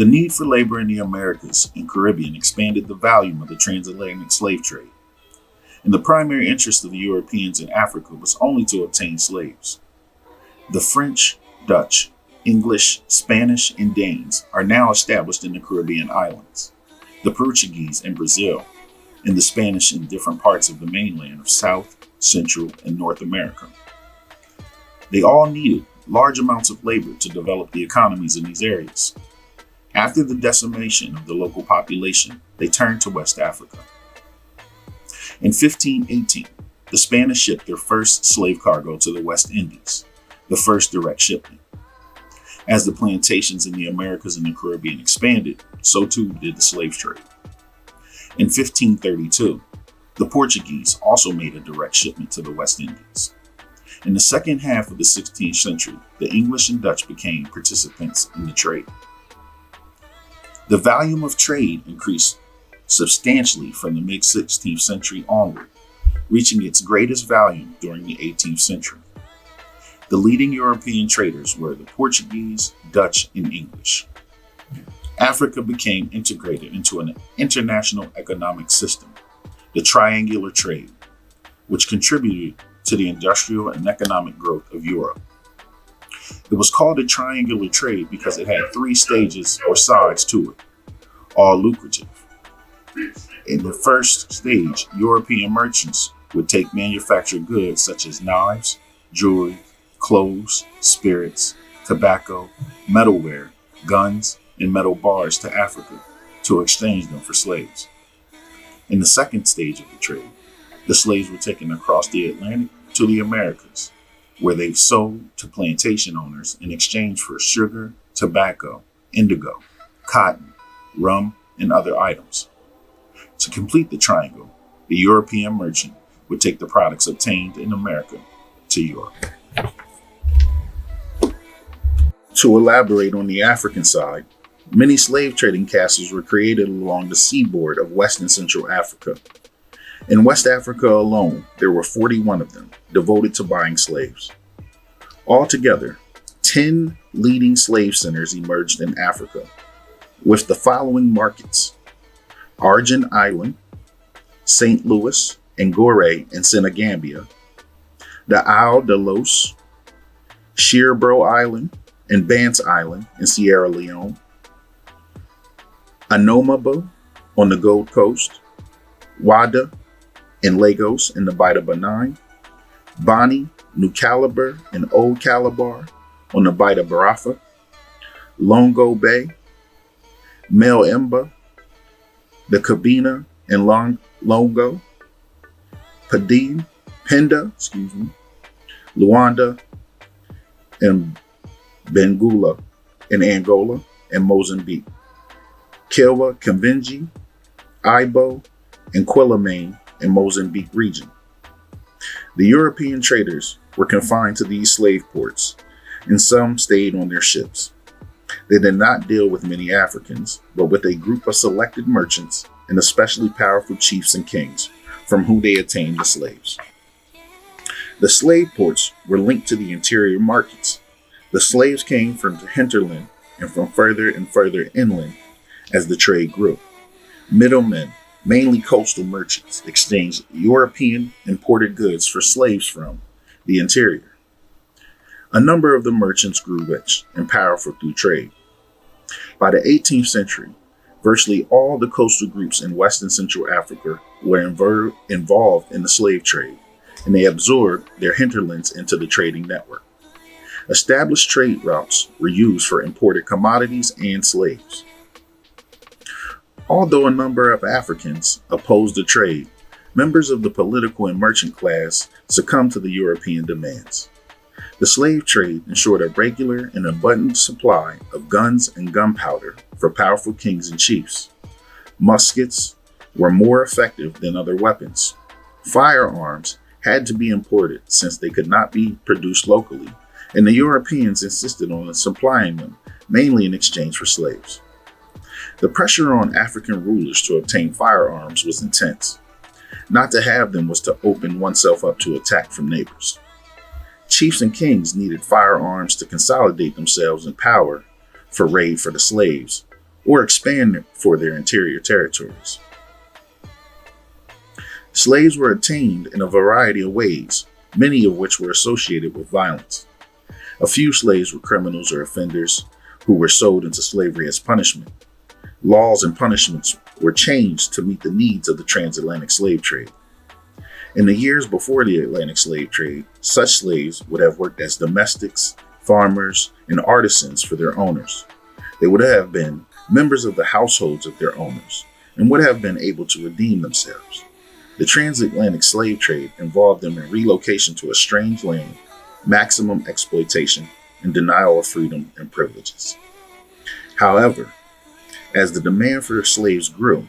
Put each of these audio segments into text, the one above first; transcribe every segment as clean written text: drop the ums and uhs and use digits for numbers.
The need for labor in the Americas and Caribbean expanded the volume of the transatlantic slave trade, and the primary interest of the Europeans in Africa was only to obtain slaves. The French, Dutch, English, Spanish, and Danes are now established in the Caribbean islands, the Portuguese in Brazil, and the Spanish in different parts of the mainland of South, Central, and North America. They all needed large amounts of labor to develop the economies in these areas. After the decimation of the local population, they turned to West Africa. In 1518, the Spanish shipped their first slave cargo to the West Indies, the first direct shipment. As the plantations in the Americas and the Caribbean expanded, so too did the slave trade. In 1532, the Portuguese also made a direct shipment to the West Indies. In the second half of the 16th century, the English and Dutch became participants in the trade. The volume of trade increased substantially from the mid-16th century onward, reaching its greatest volume during the 18th century. The leading European traders were the Portuguese, Dutch, and English. Africa became integrated into an international economic system, the triangular trade, which contributed to the industrial and economic growth of Europe. It was called a triangular trade because it had three stages or sides to it, all lucrative. In the first stage, European merchants would take manufactured goods such as knives, jewelry, clothes, spirits, tobacco, metalware, guns, and metal bars to Africa to exchange them for slaves. In the second stage of the trade, the slaves were taken across the Atlantic to the Americas, where they sold to plantation owners in exchange for sugar, tobacco, indigo, cotton, rum, and other items. To complete the triangle, the European merchant would take the products obtained in America to Europe. To elaborate on the African side, many slave trading castles were created along the seaboard of West and Central Africa. In West Africa alone, there were 41 of them devoted to buying slaves. Altogether, 10 leading slave centers emerged in Africa, with the following markets: Argent Island, St. Louis, and Gorée in Senegambia, the Isle de L.O.S, Shearbro Island, and Bance Island in Sierra Leone, Anomabo on the Gold Coast, Wada in Lagos in the Bight of Benin, Bani, New Calabar, and Old Calabar on the Bight of Barafa, Longo Bay, Mel Emba, the Cabina and Longo, Penda, Luanda, and Benguela in Angola and Mozambique, Kilwa, Convenji, Ibo, and Quilomane in Mozambique region. The European traders were confined to these slave ports, and some stayed on their ships. They did not deal with many Africans, but with a group of selected merchants and especially powerful chiefs and kings, from whom they obtained the slaves. The slave ports were linked to the interior markets. The slaves came from the hinterland and from further and further inland as the trade grew. Middlemen, mainly coastal merchants, exchanged European imported goods for slaves from the interior. A number of the merchants grew rich and powerful through trade. By the 18th century, virtually all the coastal groups in West and Central Africa were involved in the slave trade, and they absorbed their hinterlands into the trading network. Established trade routes were used for imported commodities and slaves. Although a number of Africans opposed the trade, members of the political and merchant class succumbed to the European demands. The slave trade ensured a regular and abundant supply of guns and gunpowder for powerful kings and chiefs. Muskets were more effective than other weapons. Firearms had to be imported since they could not be produced locally, and the Europeans insisted on supplying them, mainly in exchange for slaves. The pressure on African rulers to obtain firearms was intense. Not to have them was to open oneself up to attack from neighbors. Chiefs and kings needed firearms to consolidate themselves in power for raid for the slaves, or expand for their interior territories. Slaves were obtained in a variety of ways, many of which were associated with violence. A few slaves were criminals or offenders who were sold into slavery as punishment. Laws and punishments were changed to meet the needs of the transatlantic slave trade. In the years before the Atlantic slave trade, such slaves would have worked as domestics, farmers, and artisans for their owners. They would have been members of the households of their owners and would have been able to redeem themselves. The transatlantic slave trade involved them in relocation to a strange land, maximum exploitation, and denial of freedom and privileges. However, as the demand for slaves grew,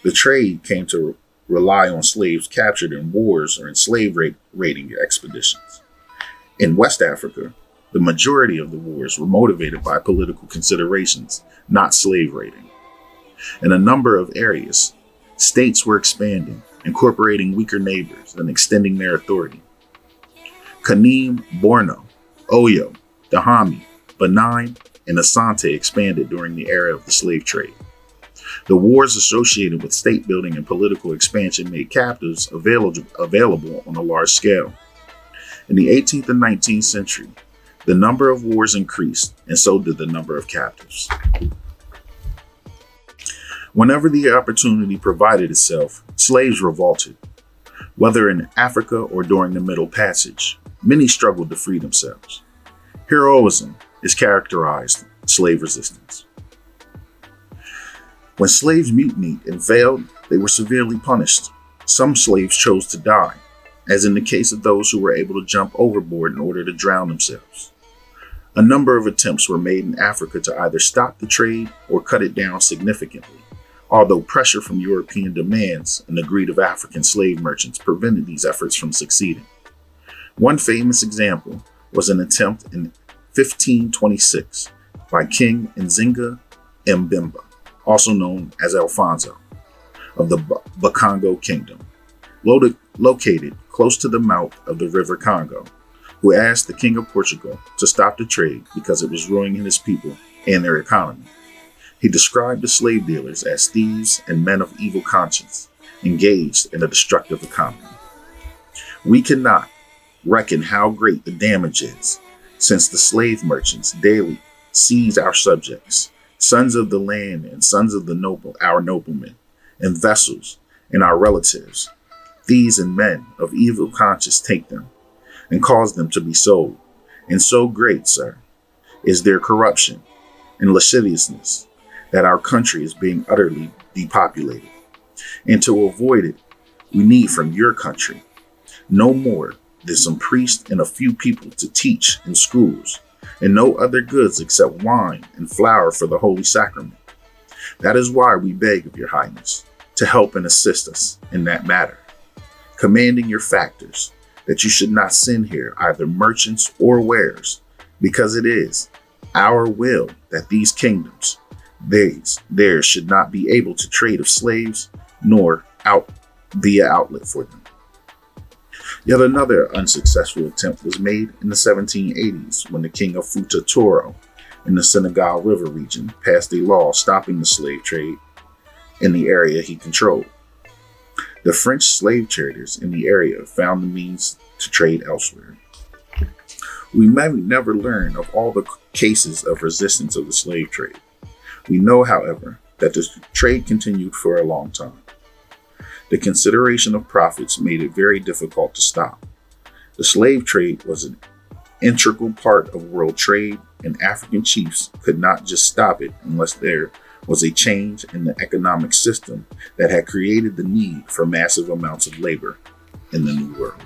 the trade came to rely on slaves captured in wars or in slave raiding expeditions. In West Africa, the majority of the wars were motivated by political considerations, not slave raiding. In a number of areas, states were expanding, incorporating weaker neighbors and extending their authority. Kanem, Borno, Oyo, Dahomey, Benin, and Asante expanded during the era of the slave trade. The wars associated with state building and political expansion made captives available on a large scale. In the 18th and 19th century, the number of wars increased, and so did the number of captives. Whenever the opportunity provided itself, slaves revolted. Whether in Africa or during the Middle Passage, many struggled to free themselves. Heroism is characterized slave resistance. When slaves mutinied and failed, they were severely punished. Some slaves chose to die, as in the case of those who were able to jump overboard in order to drown themselves. A number of attempts were made in Africa to either stop the trade or cut it down significantly, although pressure from European demands and the greed of African slave merchants prevented these efforts from succeeding. One famous example was an attempt in 1526 by King Nzinga Mbemba, also known as Alfonso, of the Bakongo Kingdom, located close to the mouth of the River Congo, who asked the King of Portugal to stop the trade because it was ruining his people and their economy. He described the slave dealers as thieves and men of evil conscience, engaged in a destructive economy. We cannot reckon how great the damage is, since the slave merchants daily seize our subjects, sons of the land and sons of the noble, our noblemen, and vessels, and our relatives. Thieves and men of evil conscience take them, and cause them to be sold. And so great, sir, is their corruption and lasciviousness, that our country is being utterly depopulated. And to avoid it, we need from your country no more than some priests and a few people to teach in schools, and no other goods except wine and flour for the holy sacrament. That is why we beg of your highness to help and assist us in that matter, commanding your factors that you should not send here either merchants or wares, because it is our will that these kingdoms, theirs should not be able to trade of slaves, nor be an outlet for them. Yet another unsuccessful attempt was made in the 1780s when the king of Futa Toro in the Senegal River region passed a law stopping the slave trade in the area he controlled. The French slave traders in the area found the means to trade elsewhere. We may never learn of all the cases of resistance of the slave trade. We know, however, that the trade continued for a long time. The consideration of profits made it very difficult to stop. The slave trade was an integral part of world trade, and African chiefs could not just stop it unless there was a change in the economic system that had created the need for massive amounts of labor in the New World.